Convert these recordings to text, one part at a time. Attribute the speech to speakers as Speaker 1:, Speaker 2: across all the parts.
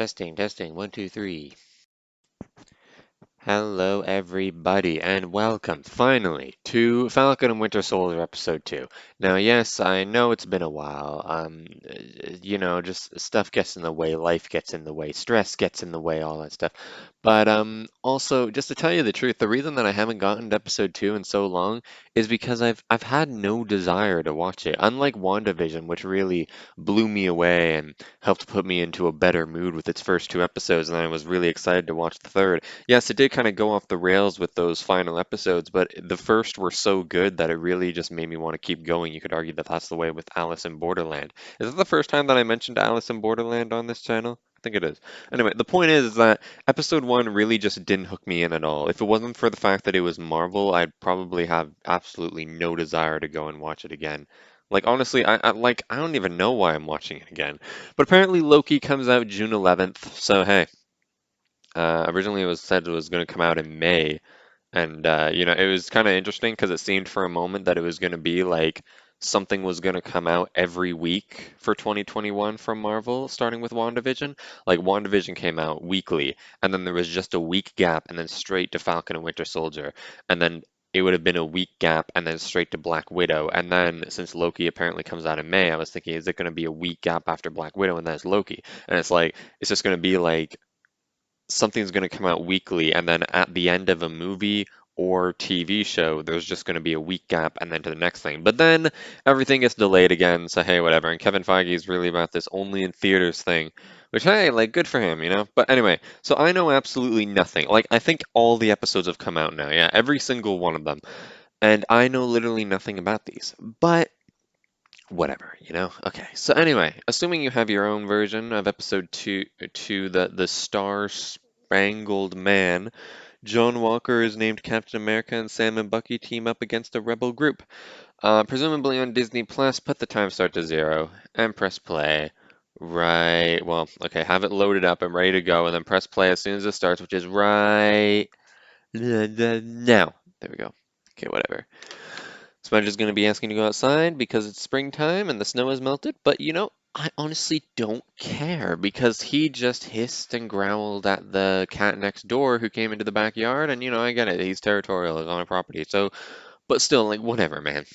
Speaker 1: Testing, testing, one, two, three. Hello, everybody, and welcome, finally, to Falcon and Winter Soldier Episode 2. Now, yes, I know it's been a while. Just stuff gets in the way, life gets in the way, stress gets in the way, all that stuff. But also, just to tell you the truth, the reason that I haven't gotten to Episode 2 in so long is because I've had no desire to watch it. Unlike WandaVision, which really blew me away and helped put me into a better mood with its first two episodes, and I was really excited to watch the third. Yes, it did kind of go off the rails with those final episodes, but the first were so good that it really just made me want to keep going. You could argue that that's the way with Alice in Borderland. Is it the first time that I mentioned Alice in Borderland on this channel? I think it is. Anyway, the point is that episode one really just didn't hook me in at all. If it wasn't for the fact that it was Marvel, I'd probably have absolutely no desire to go and watch it again. Like honestly, I don't even know why I'm watching it again. But apparently Loki comes out June 11th, so hey, originally it was said it was going to come out in May, and it was kind of interesting because it seemed for a moment that it was going to be like something was going to come out every week for 2021 from Marvel, starting with WandaVision. Like WandaVision came out weekly, and then there was just a week gap, and then straight to Falcon and Winter Soldier, and then it would have been a week gap, and then straight to Black Widow. And then since Loki apparently comes out in May, I was thinking, is it going to be a week gap after Black Widow, and then it's Loki? And it's like it's just going to be like something's going to come out weekly, and then at the end of a movie or TV show, there's just going to be a week gap and then to the next thing. But then everything gets delayed again, so hey, whatever. And Kevin Feige is really about this only in theaters thing, which hey, like good for him, you know? But anyway, so I know absolutely nothing. Like I think all the episodes have come out now, yeah, every single one of them. And I know literally nothing about these. But whatever, you know? Okay. So anyway, assuming you have your own version of episode two, the Star Spangled Man, John Walker is named Captain America, and Sam and Bucky team up against a rebel group. Presumably on Disney Plus. Put the time start to 0 and press play. Right. Well, okay. Have it loaded up and ready to go, and then press play as soon as it starts, which is right now. There we go. Okay, whatever. Sponge is going to be asking to go outside because it's springtime and the snow has melted, but I honestly don't care because he just hissed and growled at the cat next door who came into the backyard, and I get it, he's territorial, he's on a property, so, but still, like, whatever, man.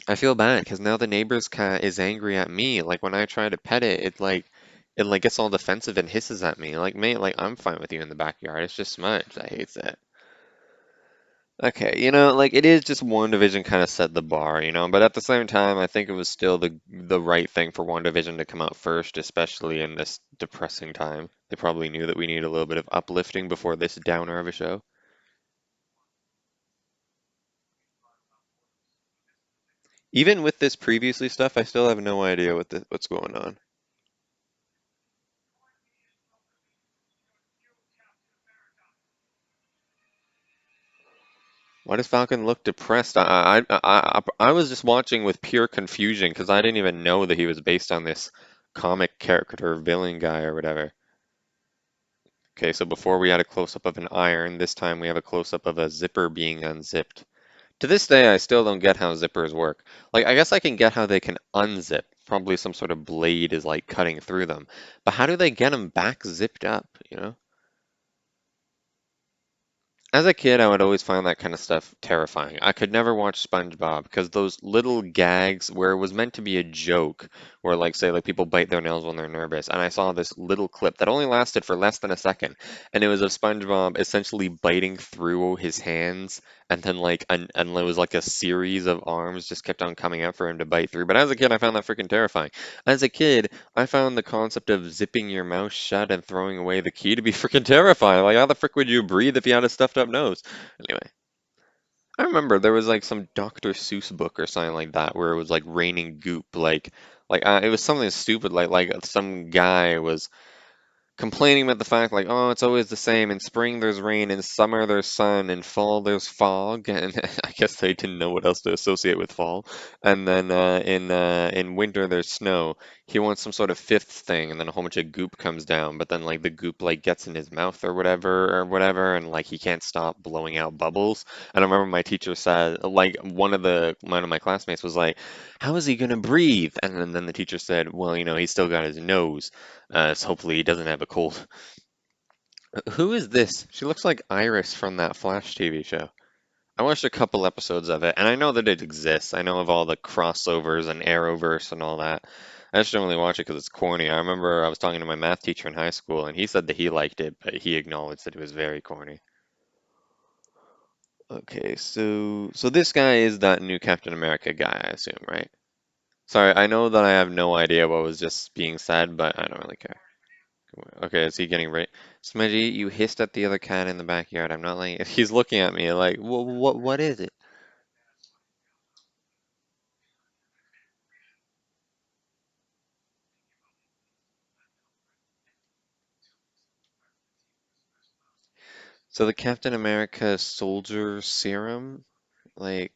Speaker 1: I feel bad because now the neighbor's cat is angry at me. Like, when I try to pet it, it gets all defensive and hisses at me. Like, mate, like, I'm fine with you in the backyard, it's just Smudge that hates it. Okay, like it is just WandaVision kind of set the bar, but at the same time, I think it was still the right thing for WandaVision to come out first, especially in this depressing time. They probably knew that we need a little bit of uplifting before this downer of a show. Even with this previously stuff, I still have no idea what's going on. Why does Falcon look depressed? I was just watching with pure confusion because I didn't even know that he was based on this comic character villain guy or whatever. Okay, so before we had a close-up of an iron, this time we have a close-up of a zipper being unzipped. To this day, I still don't get how zippers work. Like, I guess I can get how they can unzip. Probably some sort of blade is like cutting through them. But how do they get them back zipped up? As a kid, I would always find that kind of stuff terrifying. I could never watch SpongeBob because those little gags where it was meant to be a joke, where like say like people bite their nails when they're nervous, and I saw this little clip that only lasted for less than a second, and it was of SpongeBob essentially biting through his hands, and then and there was like a series of arms just kept on coming out for him to bite through. But as a kid, I found that freaking terrifying. As a kid, I found the concept of zipping your mouth shut and throwing away the key to be freaking terrifying. Like, how the frick would you breathe if you had a stuffed up nose? Anyway, I remember there was like some Dr. Seuss book or something like that where it was like raining goop. It was something stupid. Like some guy was complaining about the fact like, oh, it's always the same. In spring there's rain, in summer there's sun, in fall there's fog, and I guess they didn't know what else to associate with fall. And then in winter there's snow. he wants some sort of fifth thing, and then a whole bunch of goop comes down, but then like the goop like gets in his mouth or whatever, and like he can't stop blowing out bubbles. And I remember my teacher said, like one of my classmates was like, "How is he gonna breathe?" And then the teacher said, "Well, he's still got his nose, so hopefully he doesn't have a cold." Who is this? She looks like Iris from that Flash TV show. I watched a couple episodes of it, and I know that it exists. I know of all the crossovers and Arrowverse and all that. I just don't really watch it because it's corny. I remember I was talking to my math teacher in high school, and he said that he liked it, but he acknowledged that it was very corny. Okay, so this guy is that new Captain America guy, I assume, right? Sorry, I know that I have no idea what was just being said, but I don't really care. Okay, is he getting right? Smudgy, you hissed at the other cat in the backyard. I'm not like he's looking at me like, what is it? So the Captain America soldier serum, like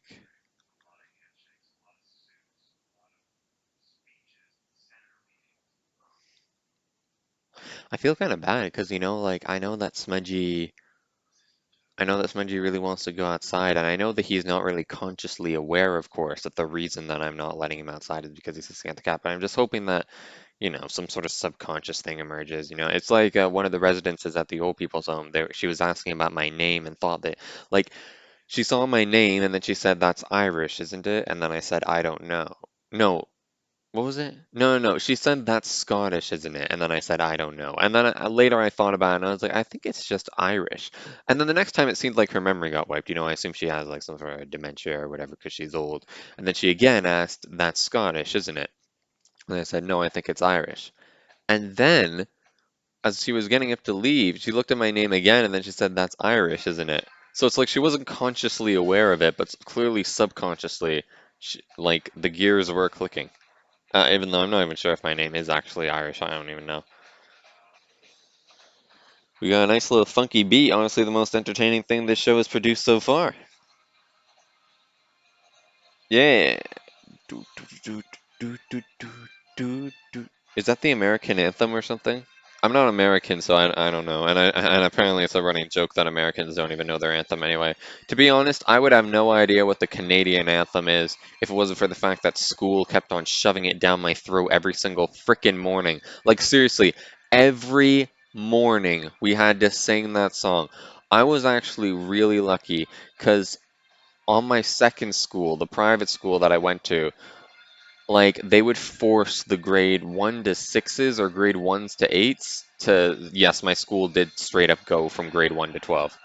Speaker 1: I feel kind of bad because like I know that Smudgy really wants to go outside, and I know that he's not really consciously aware, of course, that the reason that I'm not letting him outside is because he's hissing at the cat. But I'm just hoping that some sort of subconscious thing emerges. It's like one of the residences at the old people's home. There, she was asking about my name and thought that, like, she saw my name and then she said, "That's Irish, isn't it?" And then I said, "I don't know." No, what was it? No, no, no. She said, "That's Scottish, isn't it?" And then I said, "I don't know." And then later I thought about it and I was like, "I think it's just Irish." And then the next time it seemed like her memory got wiped. I assume she has like some sort of dementia or whatever because she's old. And then she again asked, "That's Scottish, isn't it?" And I said, "No, I think it's Irish." And then, as she was getting up to leave, she looked at my name again and then she said, "That's Irish, isn't it?" So it's like she wasn't consciously aware of it, but clearly subconsciously, like the gears were clicking. Even though I'm not even sure if my name is actually Irish, I don't even know. We got a nice little funky beat. Honestly, the most entertaining thing this show has produced so far. Yeah. Do, do, do, do, do, do, do. Is that the American anthem or something? I'm not American, so I don't know. And apparently it's a running joke that Americans don't even know their anthem anyway. To be honest, I would have no idea what the Canadian anthem is if it wasn't for the fact that school kept on shoving it down my throat every single frickin' morning. Like seriously, every morning we had to sing that song. I was actually really lucky because on my second school, the private school that I went to, like they would force the grade 1 to 6s or grade 1s to 8s to yes, my school did straight up go from grade 1 to 12.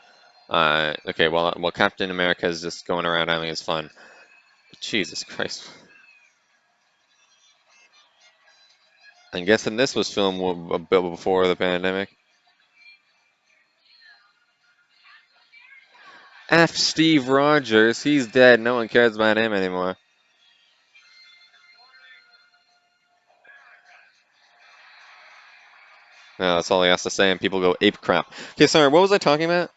Speaker 1: Okay, well, Captain America is just going around having his fun. Jesus Christ. I'm guessing this was filmed a bit before the pandemic. F. Steve Rogers, he's dead. No one cares about him anymore. No, that's all he has to say, and people go ape crap. Okay, sorry, what was I talking about?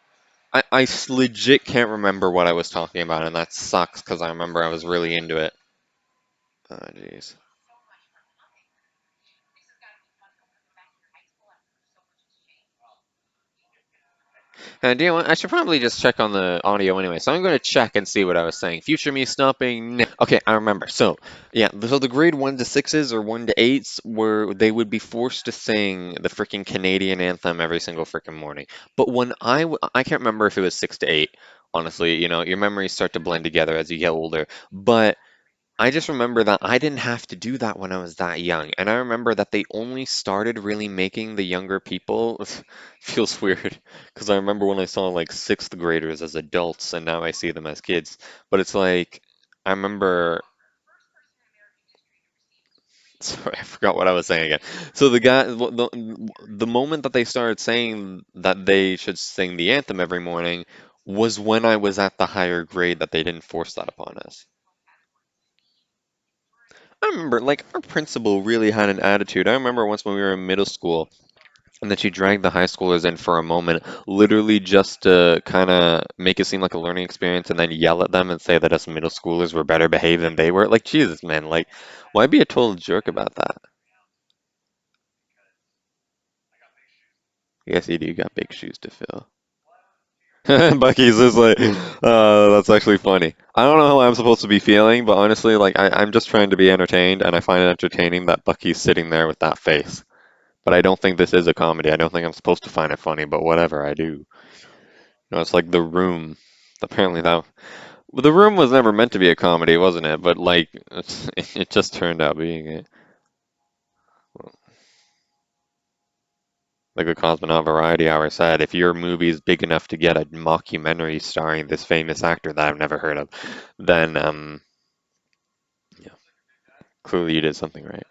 Speaker 1: I legit can't remember what I was talking about, and that sucks because I remember I was really into it. Oh, jeez. Do you know what? I should probably just check on the audio anyway. So I'm going to check and see what I was saying. Future me stopping now. Okay, I remember. So, yeah, so the grade 1 to 6s or 1 to 8s were they would be forced to sing the freaking Canadian anthem every single freaking morning. But when I can't remember if it was 6 to 8. Honestly, your memories start to blend together as you get older. But I just remember that I didn't have to do that when I was that young. And I remember that they only started really making the younger people feels weird because I remember when I saw like sixth graders as adults and now I see them as kids. But it's like I remember sorry, I forgot what I was saying again. So the moment that they started saying that they should sing the anthem every morning was when I was at the higher grade that they didn't force that upon us. I remember, like, our principal really had an attitude. I remember once when we were in middle school, and then she dragged the high schoolers in for a moment, literally just to kind of make it seem like a learning experience, and then yell at them and say that us middle schoolers were better behaved than they were. Like, Jesus, man, like, why be a total jerk about that? I guess you do got big shoes to fill. Bucky's just like, that's actually funny. I don't know how I'm supposed to be feeling, but honestly, like I'm just trying to be entertained, and I find it entertaining that Bucky's sitting there with that face. But I don't think this is a comedy. I don't think I'm supposed to find it funny, but whatever, I do. It's like The Room. Apparently that well, The Room was never meant to be a comedy, wasn't it? But like, it just turned out being it. Like the Cosmonaut Variety Hour said, if your movie is big enough to get a mockumentary starring this famous actor that I've never heard of, then yeah, clearly you did something right.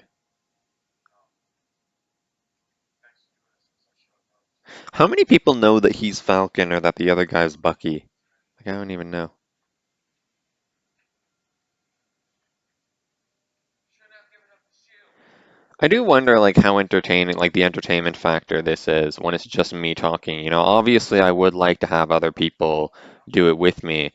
Speaker 1: How many people know that he's Falcon or that the other guy's Bucky? Like, I don't even know. I do wonder, like, how entertaining, like, the entertainment factor this is when it's just me talking. Obviously, I would like to have other people do it with me.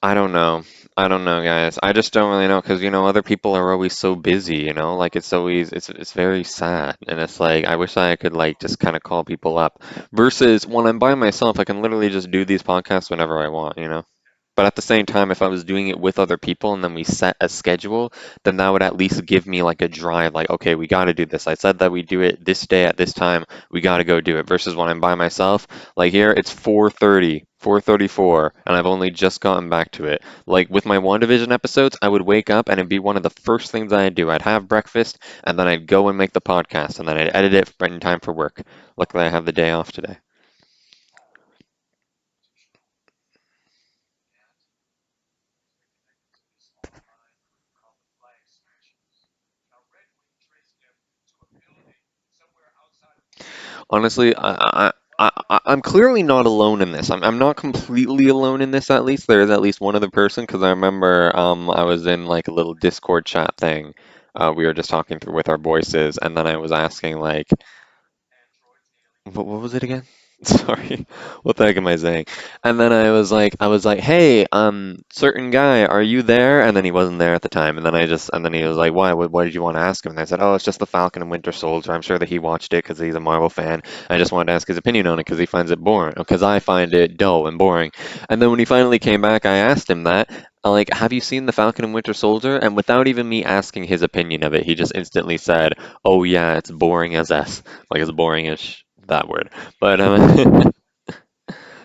Speaker 1: I don't know. I don't know, guys. I just don't really know because, other people are always so busy. Like, it's very sad. And it's like, I wish I could, like, just kind of call people up. Versus when I'm by myself, I can literally just do these podcasts whenever I want. But at the same time, if I was doing it with other people and then we set a schedule, then that would at least give me like a drive, like, okay, we got to do this. I said that we do it this day at this time. We got to go do it. Versus when I'm by myself, like here, it's 4:30, 4:34, and I've only just gotten back to it. Like with my WandaVision episodes, I would wake up and it'd be one of the first things I'd do. I'd have breakfast and then I'd go and make the podcast and then I'd edit it in time for work. Luckily, I have the day off today. Honestly, I'm clearly not alone in this. I'm not completely alone in this, at least. There is at least one other person, because I remember I was in like a little Discord chat thing. We were just talking through with our voices, and then I was asking, like, what was it again? Sorry, what the heck am I saying? And then I was like, hey, certain guy, are you there? And then he wasn't there at the time. And then he was like, why? What did you want to ask him? And I said, oh, it's just the Falcon and Winter Soldier. I'm sure that he watched it because he's a Marvel fan. I just wanted to ask his opinion on it because he finds it boring, because I find it dull and boring. And then when he finally came back, I asked him that. Like, have you seen the Falcon and Winter Soldier? And without even me asking his opinion of it, he just instantly said, oh yeah, it's boring as S. Like, it's boring as that word. But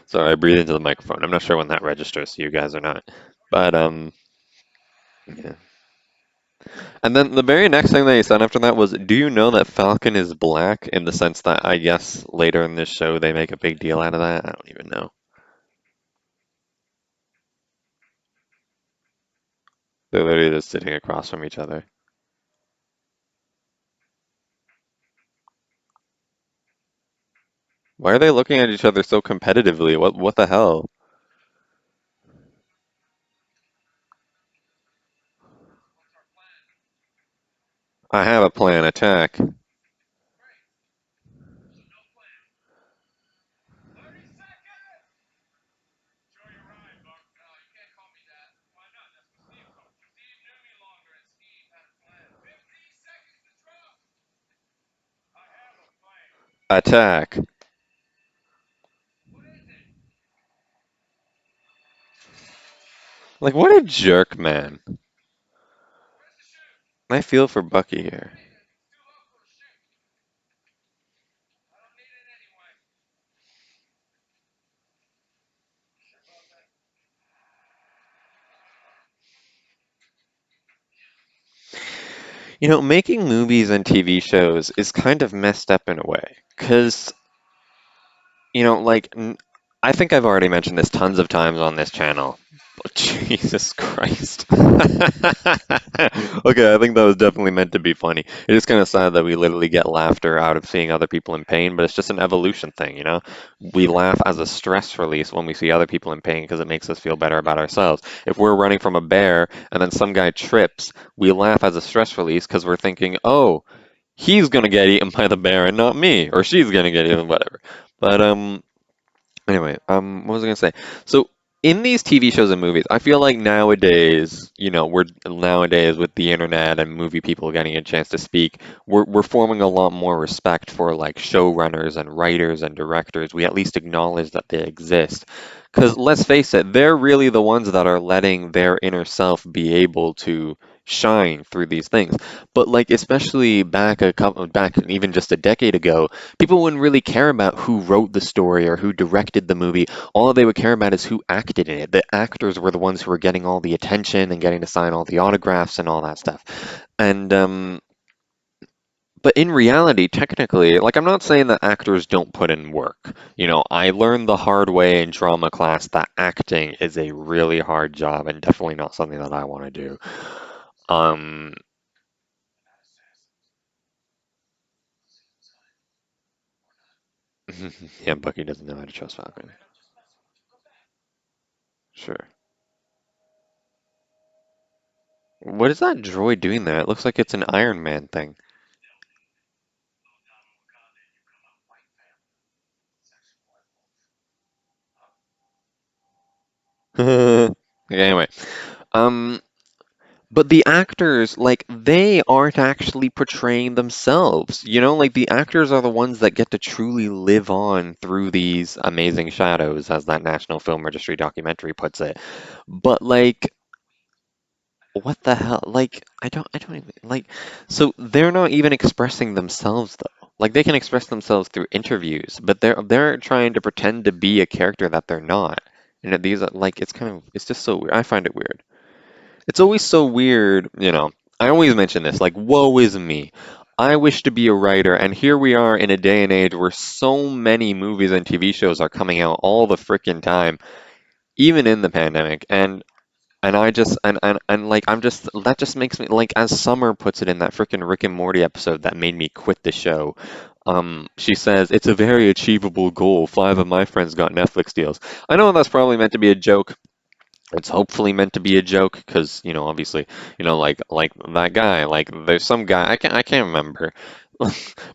Speaker 1: sorry, I breathed into the microphone. I'm not sure when that registers to you guys or not. But yeah. And then the very next thing that he said after that was, "Do you know that Falcon is black?" In the sense that I guess later in this show they make a big deal out of that. I don't even know. They're literally just sitting across from each other. Why are they looking at each other so competitively? What the hell? I have a plan. Attack. Attack. Like, what a jerk, man. I feel for Bucky here. Making movies and TV shows is kind of messed up in a way. Because, like, I think I've already mentioned this tons of times on this channel. Jesus Christ. Okay, I think that was definitely meant to be funny. It is kind of sad that we literally get laughter out of seeing other people in pain, but it's just an evolution thing. We laugh as a stress release when we see other people in pain because it makes us feel better about ourselves. If we're running from a bear and then some guy trips, we laugh as a stress release because we're thinking, oh, he's gonna get eaten by the bear and not me, or she's gonna get eaten, whatever. But anyway, what was I gonna say? So in these TV shows and movies, I feel like nowadays, we're nowadays with the internet and movie people getting a chance to speak, we're forming a lot more respect for like showrunners and writers and directors. We at least acknowledge that they exist. Because let's face it, they're really the ones that are letting their inner self be able to shine through these things. But like especially back even just a decade ago, people wouldn't really care about who wrote the story or who directed the movie. All they would care about is who acted in it. The actors were the ones who were getting all the attention and getting to sign all the autographs and all that stuff. And but in reality, technically, like I'm not saying that actors don't put in work. I learned the hard way in drama class that acting is a really hard job and definitely not something that I want to do. Um, yeah, Bucky doesn't know how to trust Falcon. Sure. What is that droid doing there? It looks like it's an Iron Man thing. Okay, anyway. Um, but the actors, like, they aren't actually portraying themselves. Like the actors are the ones that get to truly live on through these amazing shadows, as that National Film Registry documentary puts it. But like, what the hell? Like, I don't even like. So they're not even expressing themselves though. Like they can express themselves through interviews, but they're trying to pretend to be a character that they're not. And these are like, it's just so weird. I find it weird. It's always so weird. I always mention this, like, woe is me. I wish to be a writer, and here we are in a day and age where so many movies and TV shows are coming out all the frickin' time, even in the pandemic. And I just and like I'm just that just makes me like as Summer puts it in that frickin' Rick and Morty episode that made me quit the show. She says it's a very achievable goal. Five of my friends got Netflix deals. I know that's probably meant to be a joke, it's hopefully meant to be a joke because, obviously, like that guy, like there's some guy I can't remember,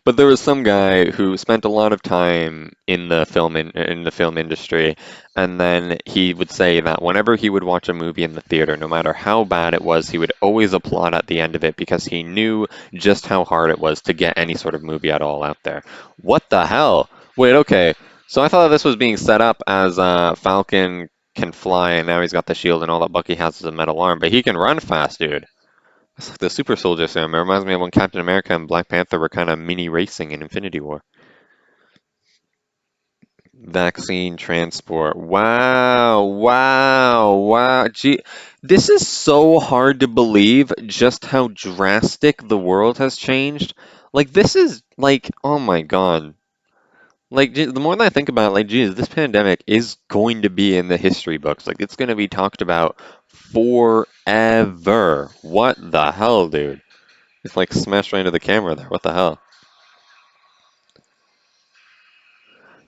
Speaker 1: but there was some guy who spent a lot of time in the film industry, and then he would say that whenever he would watch a movie in the theater, no matter how bad it was, he would always applaud at the end of it because he knew just how hard it was to get any sort of movie at all out there. What the hell? Wait, okay. So I thought this was being set up as Falcon can fly, and now he's got the shield, and all that Bucky has is a metal arm, but he can run fast, dude. It's like the super soldier serum. It reminds me of when Captain America and Black Panther were kind of mini racing in Infinity War. Vaccine transport. Wow, wow, wow. Gee, this is so hard to believe just how drastic the world has changed. Like, this is like, oh my God. Like, the more that I think about it, like, geez, this pandemic is going to be in the history books. Like, it's going to be talked about forever. What the hell, dude? It's like smashed right into the camera there. What the hell?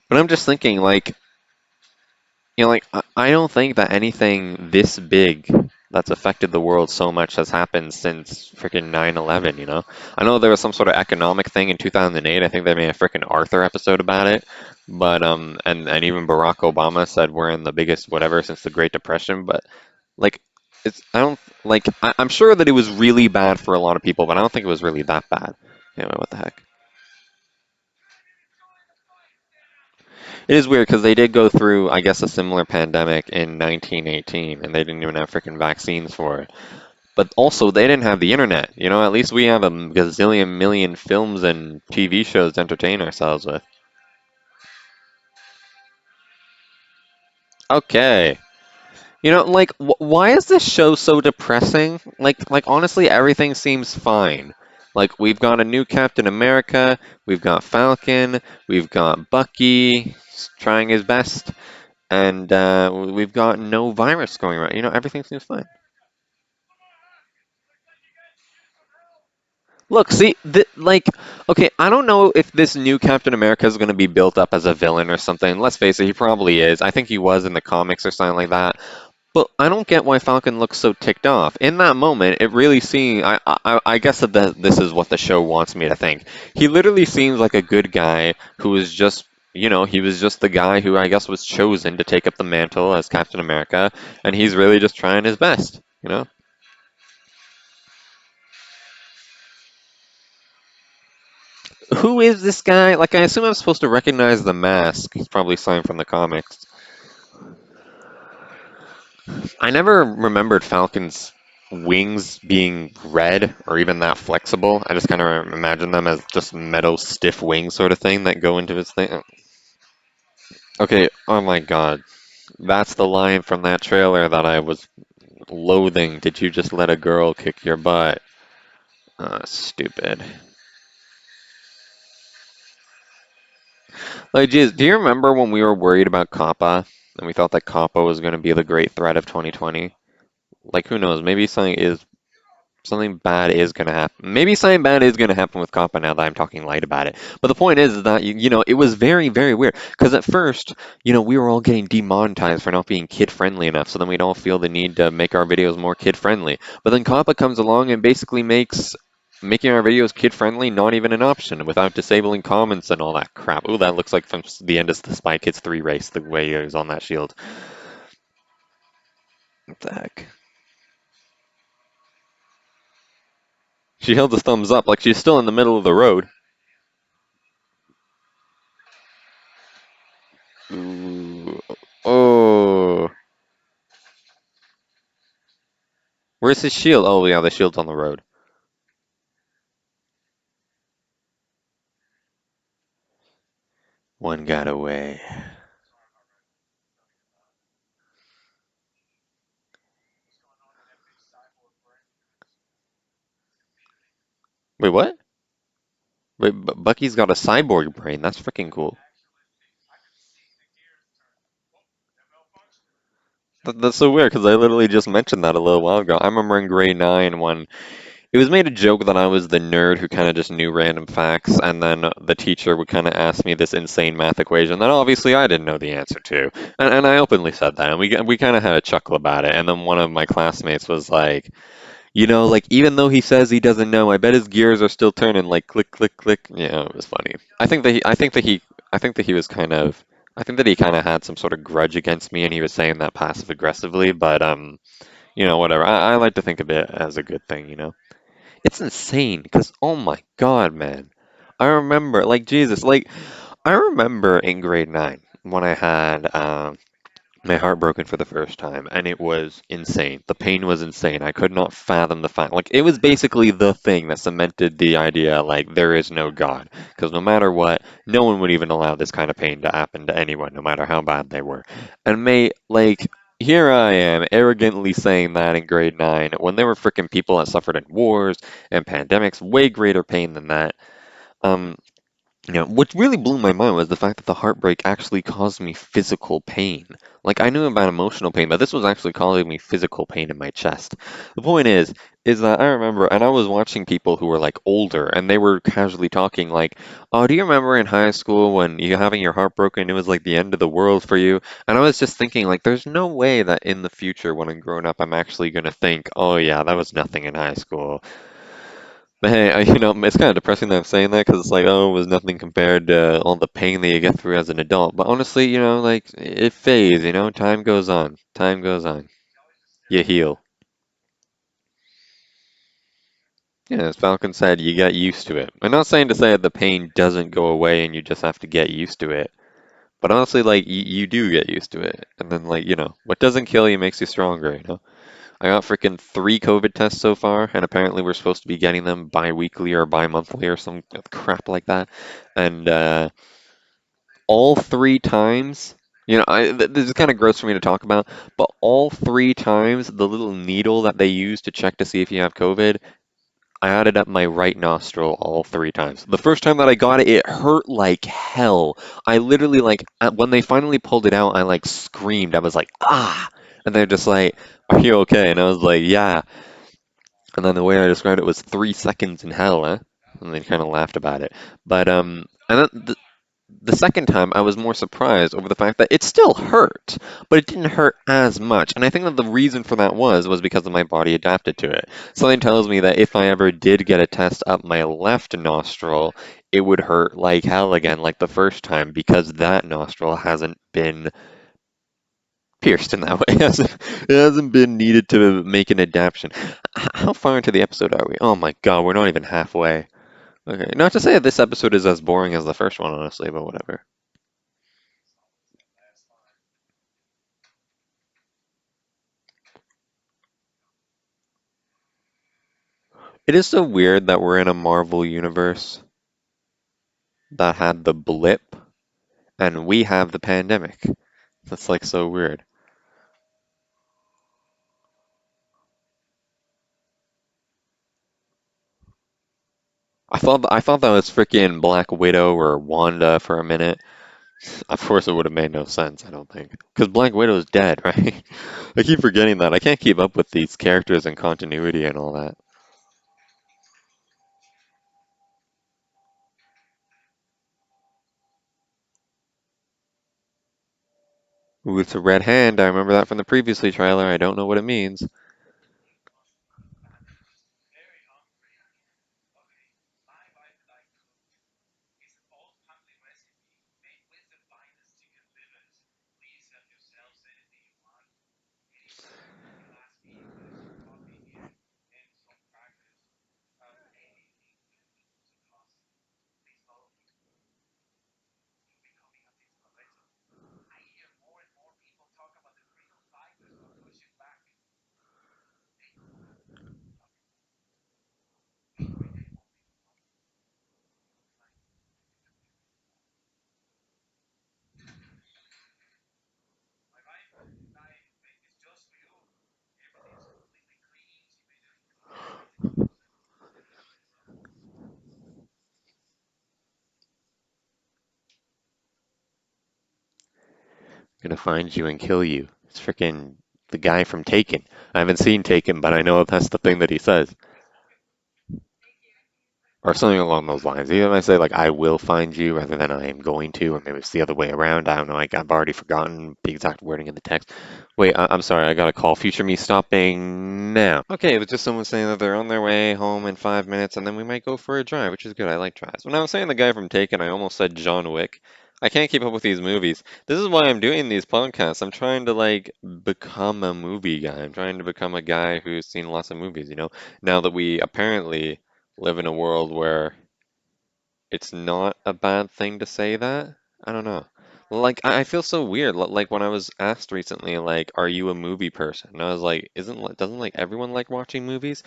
Speaker 1: But I'm just thinking, like, like, I don't think that anything this big that's affected the world so much has happened since freaking 9/11. I know there was some sort of economic thing in 2008. I think they made a freaking Arthur episode about it. But and even Barack Obama said we're in the biggest whatever since the Great Depression. But like, I don't like I'm sure that it was really bad for a lot of people, but I don't think it was really that bad. Anyway, what the heck? It is weird because they did go through, I guess, a similar pandemic in 1918, and they didn't even have freaking vaccines for it. But also, they didn't have the internet. At least we have a gazillion million films and TV shows to entertain ourselves with. Okay. Like, why is this show so depressing? Like honestly, everything seems fine. Like, we've got a new Captain America, we've got Falcon, we've got Bucky trying his best, and we've got no virus going around. Everything seems fine. Look, see, like, okay, I don't know if this new Captain America is going to be built up as a villain or something. Let's face it, he probably is. I think he was in the comics or something like that. But I don't get why Falcon looks so ticked off. In that moment, it really seemed. I guess that this is what the show wants me to think. He literally seems like a good guy who is just he was just the guy who I guess was chosen to take up the mantle as Captain America, and he's really just trying his best. Who is this guy? Like, I assume I'm supposed to recognize the mask. He's probably signed from the comics. I never remembered Falcon's wings being red or even that flexible. I just kind of imagine them as just metal stiff wings sort of thing that go into his thing. Okay, oh my God. That's the line from that trailer that I was loathing. Did you just let a girl kick your butt? Stupid. Like, geez, do you remember when we were worried about Kappa and we thought that Kappa was going to be the great threat of 2020? Like, who knows? Maybe something bad is going to happen. Maybe something bad is going to happen with Kappa now that I'm talking light about it. But the point is that, it was very, very weird. Because at first, we were all getting demonetized for not being kid-friendly enough. So then we'd all feel the need to make our videos more kid-friendly. But then Kappa comes along and basically makes making our videos kid-friendly not even an option without disabling comments and all that crap. Ooh, that looks like from the end of the Spy Kids 3 race, the way he was on that shield. What the heck? She held the thumbs up like she's still in the middle of the road. Ooh. Oh, where's his shield? Oh, yeah, the shield's on the road. One got away. Wait, what? Wait, Bucky's got a cyborg brain. That's freaking cool. That's so weird because I literally just mentioned that a little while ago. I remember in grade 9 when it was made a joke that I was the nerd who kind of just knew random facts, and then the teacher would kind of ask me this insane math equation that obviously I didn't know the answer to. And I openly said that, and we kind of had a chuckle about it. And then one of my classmates was like, like even though he says he doesn't know, I bet his gears are still turning like click, click, click. Yeah, it was funny. I think that he was kind of, I think that he kind of had some sort of grudge against me, and he was saying that passive aggressively. But whatever. I like to think of it as a good thing. It's insane because oh my God, man, I remember like Jesus, like I remember in grade 9 when I had my heart broken for the first time, and it was insane. The pain was insane. I could not fathom the fact. Like, it was basically the thing that cemented the idea, like, there is no God. Because no matter what, no one would even allow this kind of pain to happen to anyone, no matter how bad they were. And, mate, like, here I am, arrogantly saying that in grade 9, when there were freaking people that suffered in wars and pandemics, way greater pain than that. Um, what really blew my mind was the fact that the heartbreak actually caused me physical pain. Like, I knew about emotional pain, but this was actually causing me physical pain in my chest. The point is that I remember, and I was watching people who were like older, and they were casually talking like, "Oh, do you remember in high school when you having your heart broken, it was like the end of the world for you?" And I was just thinking like, there's no way that in the future when I'm grown up, I'm actually gonna think, "Oh yeah, that was nothing in high school." But hey, it's kind of depressing that I'm saying that because it's like, oh, it was nothing compared to all the pain that you get through as an adult. But honestly, like it fades. Time goes on. Time goes on. You heal. Yeah, as Falcon said, you get used to it. I'm not saying to say that the pain doesn't go away and you just have to get used to it. But honestly, like you do get used to it. And then like, what doesn't kill you makes you stronger. I got freaking 3 COVID tests so far, and apparently we're supposed to be getting them bi-weekly or bi-monthly or some crap like that. And all 3 times, this is kind of gross for me to talk about, but all 3 times, the little needle that they use to check to see if you have COVID, I had it up my right nostril all 3 times. The first time that I got it, it hurt like hell. I literally, like, when they finally pulled it out, I, like, screamed. I was like, ah! And they're just like, are you okay? And I was like, yeah. And then the way I described it was 3 seconds in hell, huh? And they kind of laughed about it. But, and then the second time I was more surprised over the fact that it still hurt, but it didn't hurt as much. And I think that the reason for that was because of my body adapted to it. Something tells me that if I ever did get a test up my left nostril, it would hurt like hell again, like the first time, because that nostril hasn't been pierced in that way. It hasn't been needed to make an adaptation. How far into the episode are we? Oh my God, we're not even halfway. Okay, not to say that this episode is as boring as the first one, honestly, but whatever. It is so weird that we're in a Marvel universe that had the blip and we have the pandemic. That's like so weird. I thought that was freaking Black Widow or Wanda for a minute. Of course, it would have made no sense, I don't think. Because Black Widow's dead, right? I keep forgetting that. I can't keep up with these characters and continuity and all that. Ooh, it's a red hand. I remember that from the previously trailer. I don't know what it means. Gonna find you and kill you. It's freaking the guy from Taken. I haven't seen Taken, but I know that's the thing that he says. Or something along those lines. Either might say like I will find you rather than I am going to, or maybe it's the other way around. I don't know. I've already forgotten the exact wording in the text. Wait, I'm sorry. I got a call. Future me stopping now. Okay, it was just someone saying that they're on their way home in 5 minutes, and then we might go for a drive, which is good. I like drives. When I was saying the guy from Taken, I almost said John Wick. I can't keep up with these movies. This is why I'm doing these podcasts. I'm trying to like become a movie guy. I'm trying to become a guy who's seen lots of movies, now that we apparently live in a world where it's not a bad thing to say that. I don't know. Like I feel so weird. Like when I was asked recently, like, "Are you a movie person?" And I was like, doesn't like everyone like watching movies?"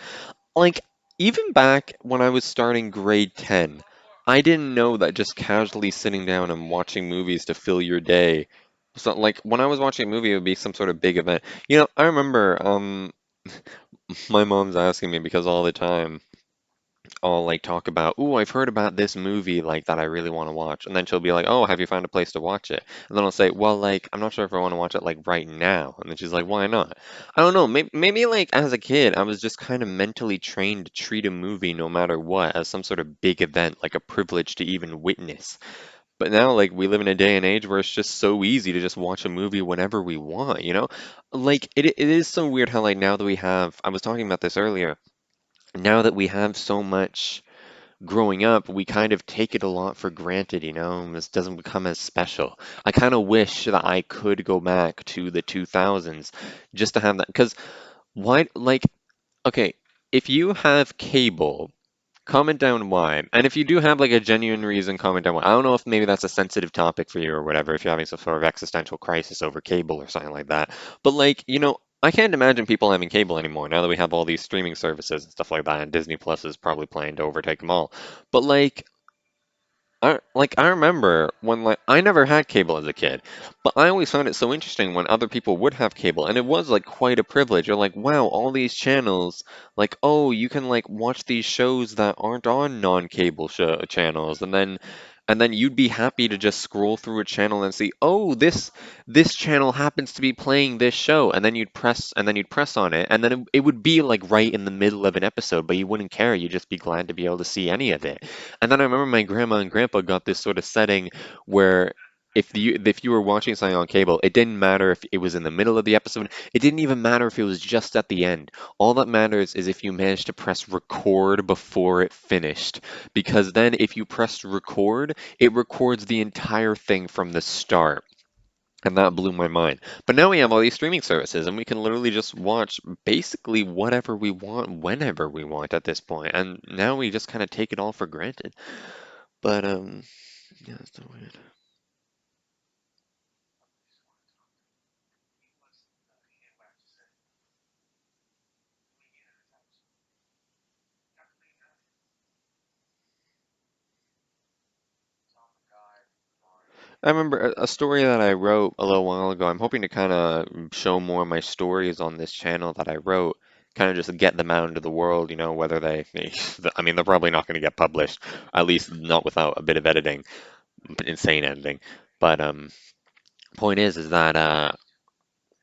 Speaker 1: Like even back when I was starting grade 10, I didn't know that just casually sitting down and watching movies to fill your day. So like when I was watching a movie, it would be some sort of big event. I remember my mom's asking me because all the time I'll like talk about, "Ooh, I've heard about this movie like that I really want to watch." And then she'll be like, "Oh, have you found a place to watch it?" And then I'll say, "Well, like I'm not sure if I want to watch it like right now." And then she's like, "Why not?" I don't know. Maybe like as a kid, I was just kind of mentally trained to treat a movie no matter what as some sort of big event, like a privilege to even witness. But now like we live in a day and age where it's just so easy to just watch a movie whenever we want? Like it is so weird how like now that we have, I was talking about this earlier, now that we have so much growing up, we kind of take it a lot for granted, and this doesn't become as special. I kind of wish that I could go back to the 2000s just to have that. Because why, like, okay, if you have cable, comment down why. And if you do have like a genuine reason, comment down why. I don't know if maybe that's a sensitive topic for you or whatever, if you're having some sort of existential crisis over cable or something like that. But like, I can't imagine people having cable anymore now that we have all these streaming services and stuff like that, and Disney Plus is probably planning to overtake them all. But I remember when like I never had cable as a kid, but I always found it so interesting when other people would have cable, and it was like quite a privilege. You're like, wow, all these channels, like, oh, you can like watch these shows that aren't on non-cable show channels, and then and then you'd be happy to just scroll through a channel and see, oh, this channel happens to be playing this show, and then you'd press on it, and then it would be like right in the middle of an episode, but you wouldn't care. You'd just be glad to be able to see any of it. And then I remember my grandma and grandpa got this sort of setting where if you were watching something on cable, it didn't matter if it was in the middle of the episode. It didn't even matter if it was just at the end. All that matters is if you managed to press record before it finished. Because then if you press record, it records the entire thing from the start. And that blew my mind. But now we have all these streaming services, and we can literally just watch basically whatever we want, whenever we want at this point. And now we just kind of take it all for granted. But, yeah, it's so weird. I remember a story that I wrote a little while ago. I'm hoping to kind of show more of my stories on this channel that I wrote, kind of just get them out into the world, whether I mean, they're probably not going to get published, at least not without a bit of editing, insane editing. But point is that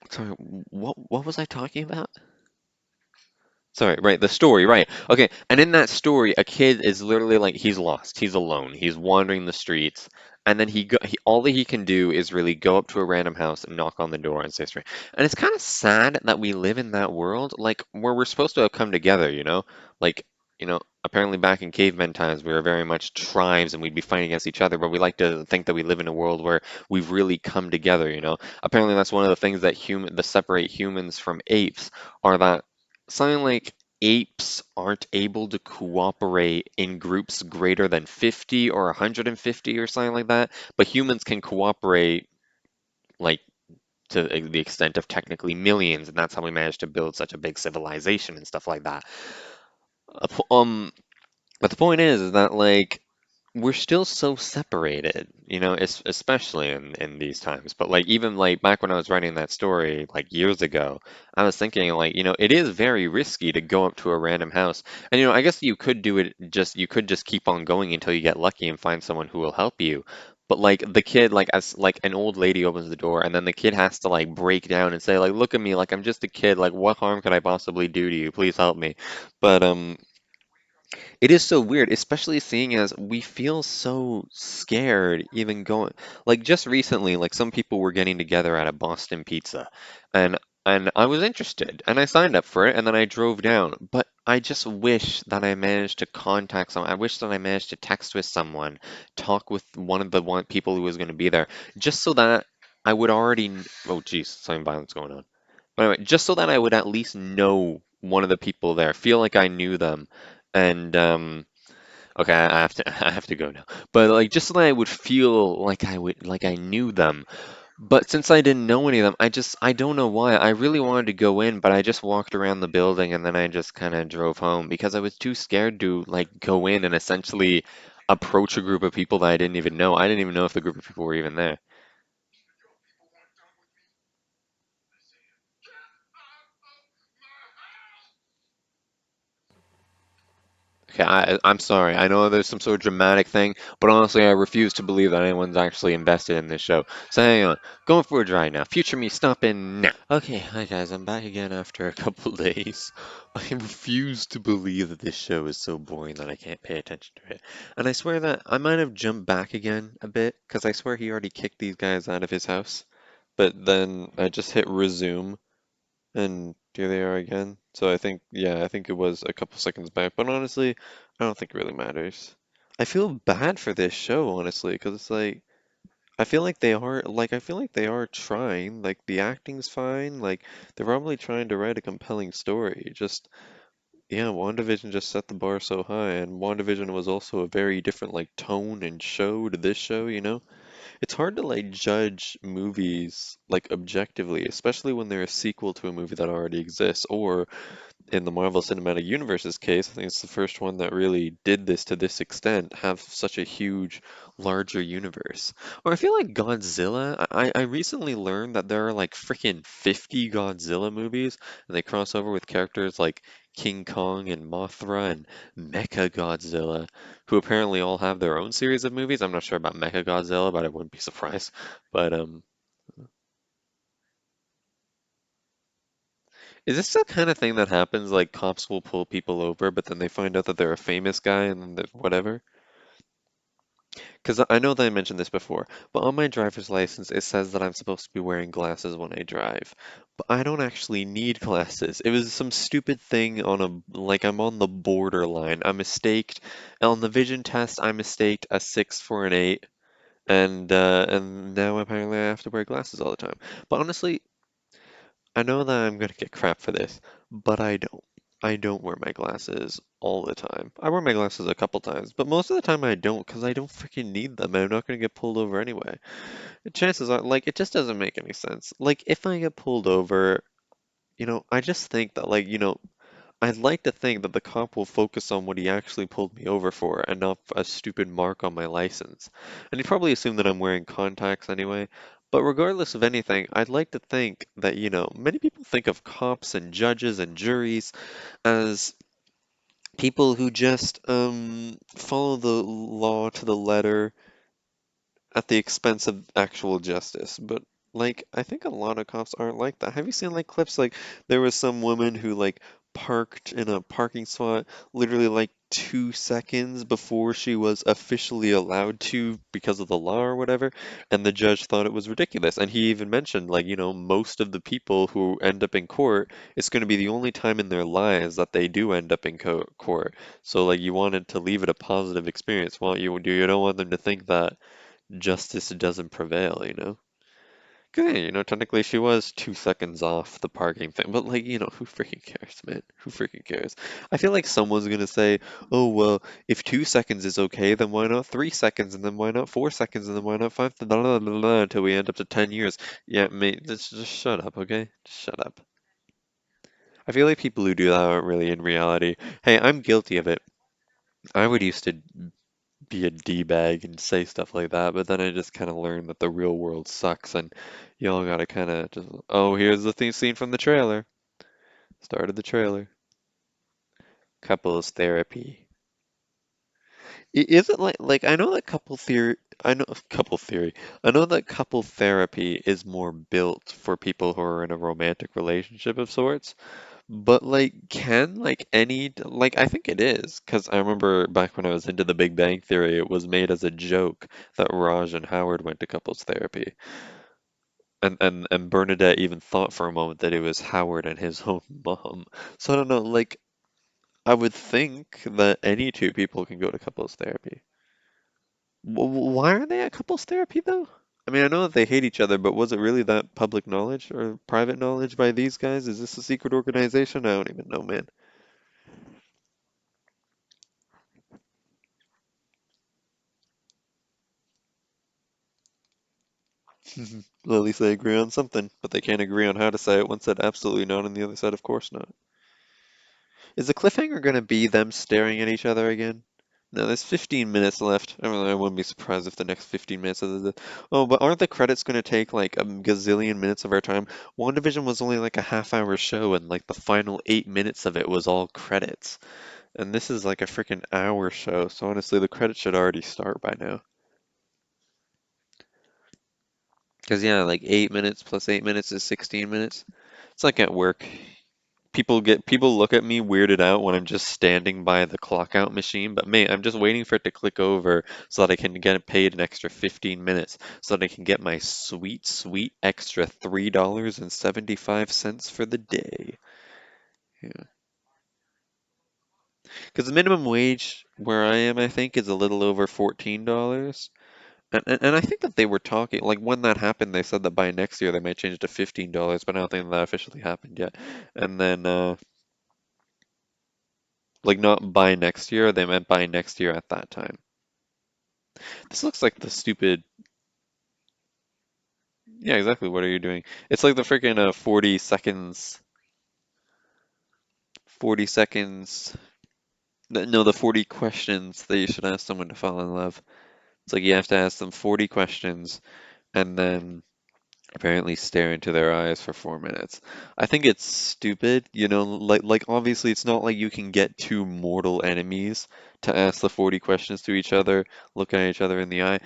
Speaker 1: sorry, what was I talking about? Sorry, right, the story, right. Okay, and in that story, a kid is literally like he's lost, he's alone, he's wandering the streets, and then all that he can do is really go up to a random house and knock on the door and say straight. And it's kind of sad that we live in that world, like where we're supposed to have come together, Like, apparently back in caveman times, we were very much tribes and we'd be fighting against each other, but we like to think that we live in a world where we've really come together. Apparently that's one of the things that separate humans from apes are that something like apes aren't able to cooperate in groups greater than 50 or 150 or something like that, but humans can cooperate like to the extent of technically millions, and that's how we managed to build such a big civilization and stuff like that. Uh, p- Um, but the point is that like we're still so separated, especially in these times. But like even like back when I was writing that story like years ago, I was thinking like, it is very risky to go up to a random house. And I guess you could just keep on going until you get lucky and find someone who will help you. But like the kid, like as like an old lady opens the door and then the kid has to like break down and say like, look at me, like I'm just a kid, like what harm could I possibly do to you? Please help me. But it is so weird, especially seeing as we feel so scared even going. Like just recently, like some people were getting together at a Boston Pizza, and and I was interested, and I signed up for it, and then I drove down. But I just wish that I managed to contact someone. I wish that I managed to text with someone, talk with one of the people who was going to be there, just so that I would already. Oh, geez, something violence going on. But anyway, just so that I would at least know one of the people there, feel like I knew them, and okay, I have to I have to go now. But like just so that I would feel like I knew them. But since I didn't know any of them, I don't know why. I really wanted to go in, but I just walked around the building and then I just kind of drove home because I was too scared to like go in and essentially approach a group of people that I didn't even know. I didn't even know if the group of people were even there. Okay, I'm sorry. I know there's some sort of dramatic thing, but honestly, I refuse to believe that anyone's actually invested in this show. So hang on. Going for a drive now. Future me stopping now. Okay, hi guys. I'm back again after a couple days. I refuse to believe that this show is so boring that I can't pay attention to it. And I swear that I might have jumped back again a bit, because I swear he already kicked these guys out of his house. But then I just hit resume. And here they are again. So I think, yeah, I think it was a couple seconds back. But honestly, I don't think it really matters. I feel bad for this show, honestly, because it's like, I feel like they are trying. Like, the acting's fine. Like, they're probably trying to write a compelling story. Just, yeah, WandaVision just set the bar so high. And WandaVision was also a very different, like, tone and show to this show? It's hard to like judge movies like objectively, especially when they're a sequel to a movie that already exists, or in the Marvel Cinematic Universe's case, I think it's the first one that really did this to this extent, have such a huge, larger universe. Or I feel like Godzilla, I recently learned that there are like freaking 50 Godzilla movies, and they cross over with characters like King Kong and Mothra and Mecha Godzilla, who apparently all have their own series of movies. I'm not sure about Mecha Godzilla, but I wouldn't be surprised. But is this the kind of thing that happens? Like cops will pull people over, but then they find out that they're a famous guy and then whatever? Because I know that I mentioned this before, but on my driver's license it says that I'm supposed to be wearing glasses when I drive. But I don't actually need glasses. It was some stupid thing on like I'm on the borderline. I mistaked on the vision test. I mistaked a 6 for an 8, and now apparently I have to wear glasses all the time. But honestly, I know that I'm gonna get crap for this, but I don't. I don't wear my glasses all the time. I wear my glasses a couple times, but most of the time I don't because I don't freaking need them and I'm not gonna get pulled over anyway. And chances are, like, it just doesn't make any sense. Like, if I get pulled over, I just think that, like, I'd like to think that the cop will focus on what he actually pulled me over for and not a stupid mark on my license. And he probably assumed that I'm wearing contacts anyway. But regardless of anything, I'd like to think that, many people think of cops and judges and juries as people who just follow the law to the letter at the expense of actual justice. But like, I think a lot of cops aren't like that. Have you seen like clips like there was some woman who like parked in a parking spot literally like 2 seconds before she was officially allowed to because of the law or whatever, and the judge thought it was ridiculous. And he even mentioned like, most of the people who end up in court, it's going to be the only time in their lives that they do end up in court. So like you wanted to leave it a positive experience. Well, you don't want them to think that justice doesn't prevail, you know? 'Cause, yeah, technically she was 2 seconds off the parking thing, but like, who freaking cares, man? Who freaking cares? I feel like someone's gonna say, oh, well, if 2 seconds is okay, then why not 3 seconds, and then why not 4 seconds, and then why not five, blah, blah, blah, blah, until we end up to 10 years. Yeah, mate, just shut up, okay? Just shut up. I feel like people who do that aren't really in reality. Hey, I'm guilty of it. I would used to be a D-bag and say stuff like that, but then I just kind of learned that the real world sucks and y'all gotta kind of just, oh, here's the theme scene from the trailer. Started the trailer. Couples therapy. Is it like I know that couple theory. I know that couple therapy is more built for people who are in a romantic relationship of sorts. But like, can like like I think it is because I remember back when I was into The Big Bang Theory, it was made as a joke that Raj and Howard went to couples therapy, and Bernadette even thought for a moment that it was Howard and his own mom. So I don't know, like I would think that any two people can go to couples therapy. Why are they at couples therapy though? I mean, I know that they hate each other, but was it really that public knowledge or private knowledge by these guys? Is this a secret organization? I don't even know, man. Well, at least they agree on something, but they can't agree on how to say it. One said absolutely not, and the other said of course not. Is the cliffhanger going to be them staring at each other again? No, there's 15 minutes left. I wouldn't be surprised if the next 15 minutes of the... Oh, but aren't the credits going to take like a gazillion minutes of our time? WandaVision was only like a half-hour show, and like the final 8 minutes of it was all credits. And this is like a freaking hour show, so honestly, the credits should already start by now. Because yeah, like 8 minutes plus 8 minutes is 16 minutes. It's like at work. People look at me weirded out when I'm just standing by the clock out machine, but mate, I'm just waiting for it to click over so that I can get paid an extra 15 minutes so that I can get my sweet, sweet extra $3.75 for the day. Yeah. Because the minimum wage where I am, I think, is a little over $14. And I think that they were talking, like when that happened, they said that by next year they might change it to $15, but I don't think that officially happened yet. And then like not by next year, they meant by next year at that time. This looks like the stupid. Yeah, exactly. What are you doing? It's like the freaking 40 seconds,
Speaker 2: 40 seconds. No, the 40 questions that you should ask someone to fall in love. It's like you have to ask them 40 questions and then apparently stare into their eyes for 4 minutes. I think it's stupid, like obviously it's not like you can get two mortal enemies to ask the 40 questions to each other, looking at each other in the eye.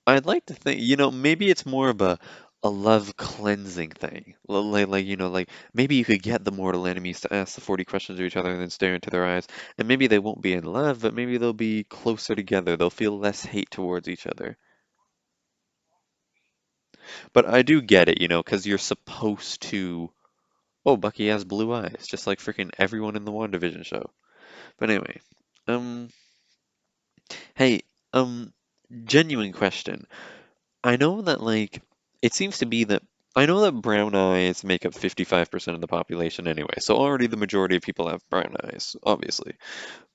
Speaker 2: I'd like to think, maybe it's more of a love cleansing thing. Like maybe you could get the mortal enemies to ask the 40 questions to each other and then stare into their eyes, and maybe they won't be in love, but maybe they'll be closer together. They'll feel less hate towards each other. But I do get it, because you're supposed to. Oh, Bucky has blue eyes, just like freaking everyone in the WandaVision show. But anyway, um, hey, um, genuine question. I know that, like, it seems to be that I know that brown eyes make up 55% of the population anyway, so already the majority of people have brown eyes, obviously.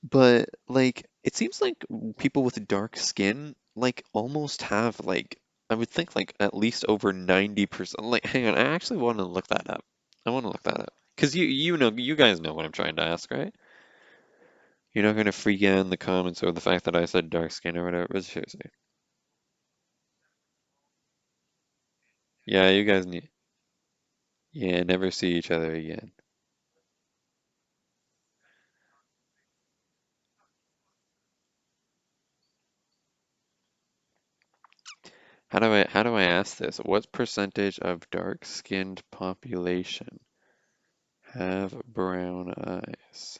Speaker 2: But, like, it seems like people with dark skin, like, almost have, like, I would think, like, at least over 90%. Like, hang on, I actually want to look that up. I want to look that up. Because you guys know what I'm trying to ask, right? You're not going to freak out in the comments over the fact that I said dark skin or whatever. But seriously. Yeah, you guys need. Yeah, never see each other again. How do I ask this? What percentage of dark-skinned population have brown eyes?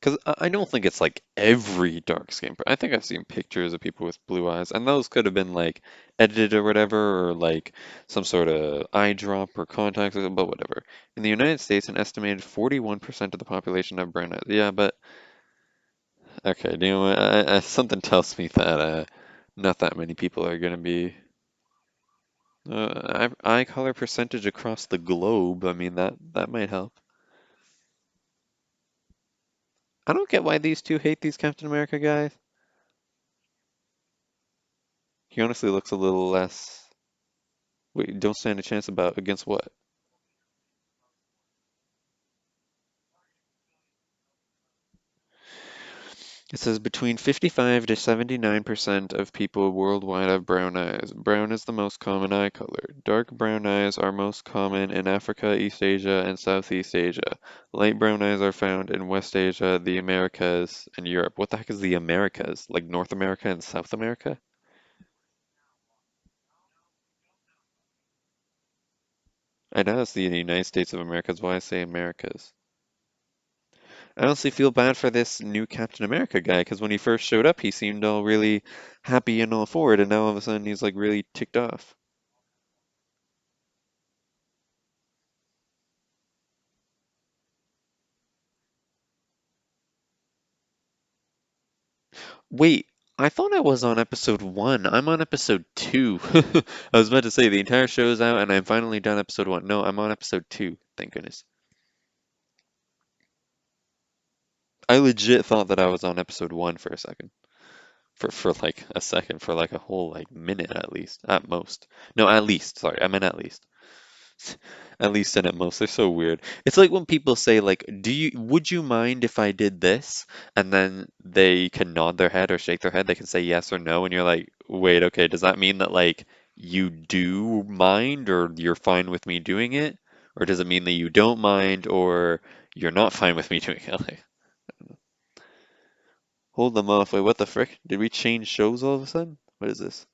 Speaker 2: Because I don't think it's like every dark skin. I think I've seen pictures of people with blue eyes, and those could have been like edited or whatever, or like some sort of eye drop or contacts, but whatever. In the United States, an estimated 41% of the population have brown eyes. Yeah, but okay, you know what? Something tells me that not that many people are gonna be. Eye color percentage across the globe. I mean, that might help. I don't get why these two hate these Captain America guys. He honestly looks a little less. Wait, don't stand a chance about against what? It says between 55 to 79% of people worldwide have brown eyes. Brown is the most common eye color. Dark brown eyes are most common in Africa, East Asia, and Southeast Asia. Light brown eyes are found in West Asia, the Americas, and Europe. What the heck is the Americas? Like North America and South America? I know it's the United States of America, is why I say Americas. I honestly feel bad for this new Captain America guy because when he first showed up, he seemed all really happy and all for it, and now all of a sudden he's like really ticked off. Wait, I thought I was on episode one. I'm on episode two. I was about to say the entire show's out and I'm finally done episode one. No, I'm on episode two. Thank goodness. I legit thought that I was on episode one for a second. For like a second, for like a whole like minute at least, at most. No, at least. Sorry, I meant at least. At least and at most. They're so weird. It's like when people say like, would you mind if I did this? And then they can nod their head or shake their head. They can say yes or no, and you're like, wait, okay, does that mean that like you do mind or you're fine with me doing it? Or does it mean that you don't mind or you're not fine with me doing it? Like, hold them off. Wait, what the frick? Did we change shows all of a sudden? What is this?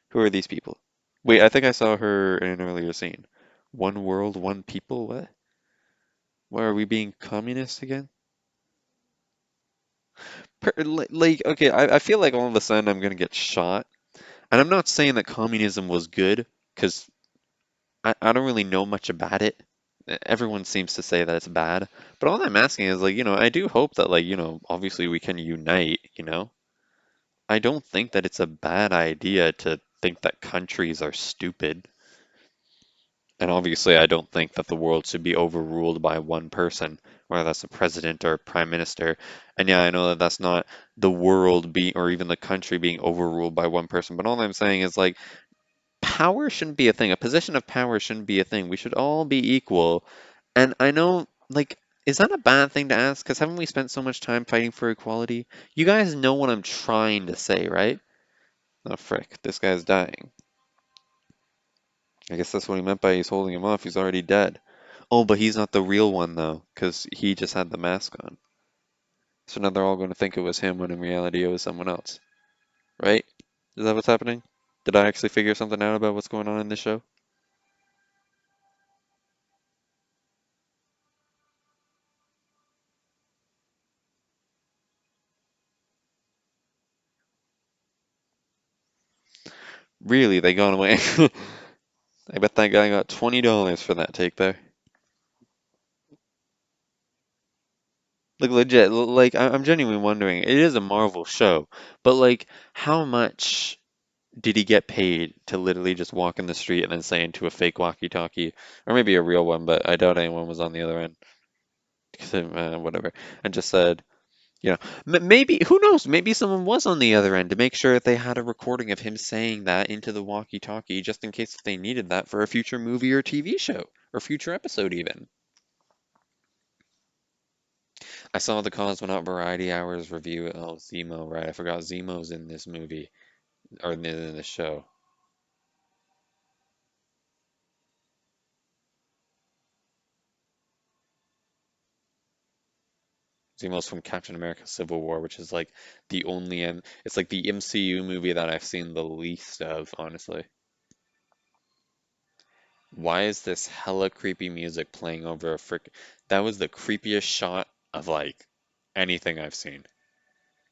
Speaker 2: Who are these people? Wait, I think I saw her in an earlier scene. One world, one people? What? Why are we being communist again? Okay, I feel like all of a sudden I'm gonna get shot. And I'm not saying that communism was good, because I don't really know much about it. Everyone seems to say that it's bad. But all I'm asking is, like, I do hope that, like, obviously we can unite. I don't think that it's a bad idea to think that countries are stupid. And obviously, I don't think that the world should be overruled by one person, whether that's a president or a prime minister. And yeah, I know that that's not the world being, or even the country being overruled by one person. But all I'm saying is, like, power shouldn't be a thing. A position of power shouldn't be a thing. We should all be equal. And I know, like, Is that a bad thing to ask? Because haven't we spent so much time fighting for equality? You guys know what I'm trying to say, right? Oh, frick, this guy's dying. I guess that's what he meant by he's holding him off. He's already dead. Oh, but he's not the real one, though, because he just had the mask on. So now they're all going to think it was him when in reality it was someone else, right? Is that what's happening? Did I actually figure something out about what's going on in this show? Really, they gone away. I bet that guy got $20 for that take there. Like legit, like I'm genuinely wondering. It is a Marvel show, but like, how much did he get paid to literally just walk in the street and then say into a fake walkie-talkie, or maybe a real one, but I doubt anyone was on the other end. Whatever, and just said, you know, maybe who knows? Maybe someone was on the other end to make sure that they had a recording of him saying that into the walkie-talkie, just in case if they needed that for a future movie or TV show or future episode even. I saw the Cause Went Out Variety Hours review. Oh, Zemo, right? I forgot Zemo's in this movie or in this show. Zemo's from Captain America: Civil War, which is like the only it's like the MCU movie that I've seen the least of, honestly. Why is this hella creepy music playing over a frick? That was the creepiest shot of like anything I've seen.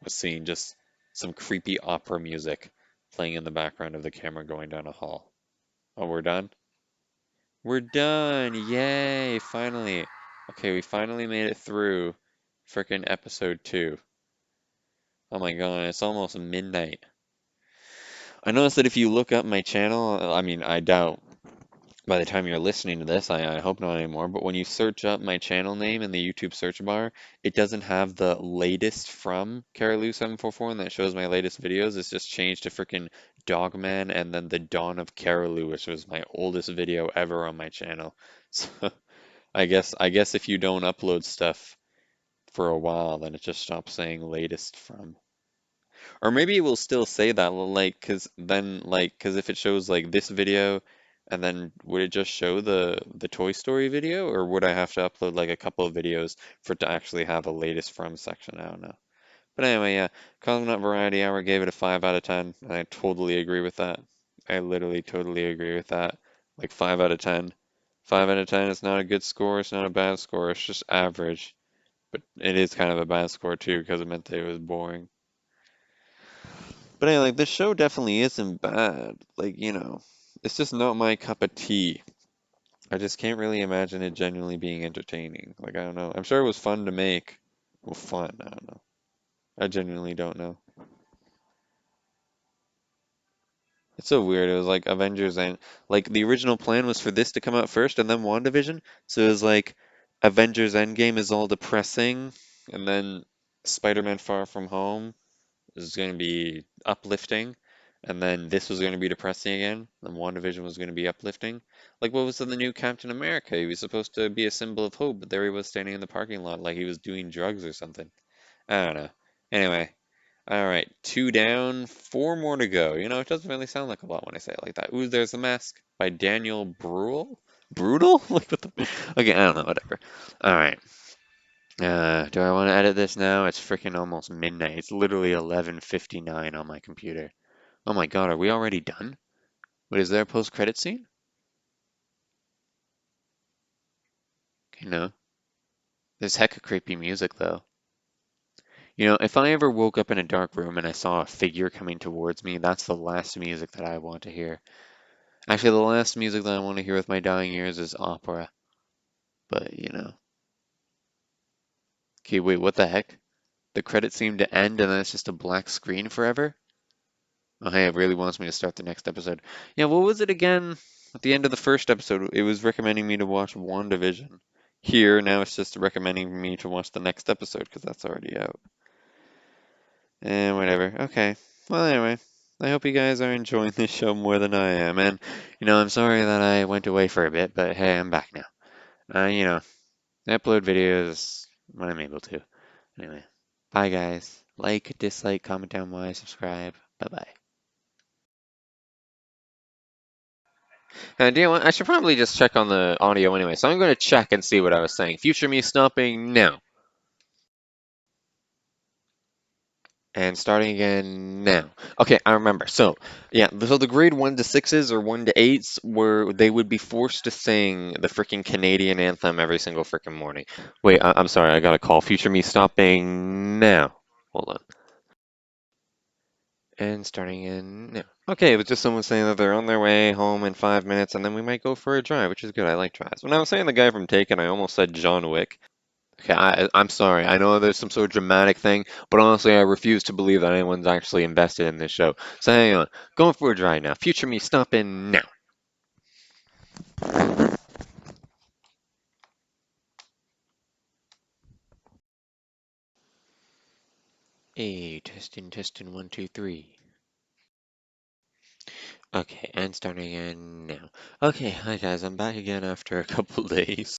Speaker 2: Was seeing just some creepy opera music playing in the background of the camera going down a hall. Oh, we're done? We're done! Yay! Finally. Okay, we finally made it through frickin' episode 2. Oh my god, it's almost midnight. I noticed that if you look up my channel, I mean, I doubt by the time you're listening to this, I hope not anymore, but when you search up my channel name in the YouTube search bar, it doesn't have the latest from Carolou744 and that shows my latest videos. It's just changed to freaking Dogman and then the Dawn of Carolou, which was my oldest video ever on my channel. So I guess if you don't upload stuff for a while, then it just stops saying latest from. Or maybe it will still say that, like, cause then, like, cause if it shows like this video, and then would it just show the Toy Story video, or would I have to upload like a couple of videos for it to actually have a latest from section? I don't know. But anyway, yeah, Cosmonaut Variety Hour gave it a 5 out of 10, and I totally agree with that. I literally totally agree with that. Like 5 out of 10. 5 out of 10 is not a good score, it's not a bad score, it's just average. But it is kind of a bad score too, because it meant that it was boring. But anyway, like this show definitely isn't bad. Like, it's just not my cup of tea. I just can't really imagine it genuinely being entertaining. Like, I don't know. I'm sure it was fun to make. Well, fun, I don't know. I genuinely don't know. It's so weird. It was like Avengers and like the original plan was for this to come out first and then WandaVision. So it was like Avengers Endgame is all depressing and then Spider-Man Far From Home is going to be uplifting, and then this was going to be depressing again. Then WandaVision was going to be uplifting. Like, what was in the new Captain America? He was supposed to be a symbol of hope, but there he was standing in the parking lot like he was doing drugs or something. I don't know. Anyway, all right, 2 down, 4 more to go. It doesn't really sound like a lot when I say it like that. Ooh, there's the mask by Daniel Bruhl. Brutal? Like what the? Okay, I don't know. Whatever. All right. Do I want to edit this now? It's freaking almost midnight. It's literally 11:59 on my computer. Oh my God, are we already done? Wait, is there a post-credit scene? Okay, no. There's hecka creepy music though. If I ever woke up in a dark room and I saw a figure coming towards me, that's the last music that I want to hear. Actually, the last music that I want to hear with my dying ears is opera. But. Okay, wait, what the heck? The credits seem to end and then it's just a black screen forever? Oh, hey, it really wants me to start the next episode. Yeah, what was it again? At the end of the first episode, it was recommending me to watch WandaVision. Here, now it's just recommending me to watch the next episode because that's already out. Whatever. Okay. Well, anyway, I hope you guys are enjoying this show more than I am. And, I'm sorry that I went away for a bit, but hey, I'm back now. Uh, you know,
Speaker 1: I upload videos when I'm able to. Anyway, bye guys. Like, dislike, comment down why, subscribe. Bye bye. And you know what? I should probably just check on the audio anyway. So I'm going to check and see what I was saying. Future me stopping now. And starting again now. Okay, I remember. So, yeah, so the grade 1 to 6s or 1 to 8s were they would be forced to sing the freaking Canadian anthem every single freaking morning. Wait, I'm sorry, I got a call. Future me stopping now. Hold on. And starting in now. Okay, it was just someone saying that they're on their way home in 5 minutes and then we might go for a drive, which is good. I like drives. When I was saying the guy from Taken, I almost said John Wick. Okay, I'm sorry. I know there's some sort of dramatic thing, but honestly, I refuse to believe that anyone's actually invested in this show. So hang on. Going for a drive now. Future me, stop in now. Hey, testing, 1, 2, 3. Okay, and starting again now. Okay, hi guys, I'm back again after a couple days.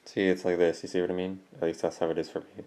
Speaker 1: See, it's like this. You see what I mean? At least that's how it is for me.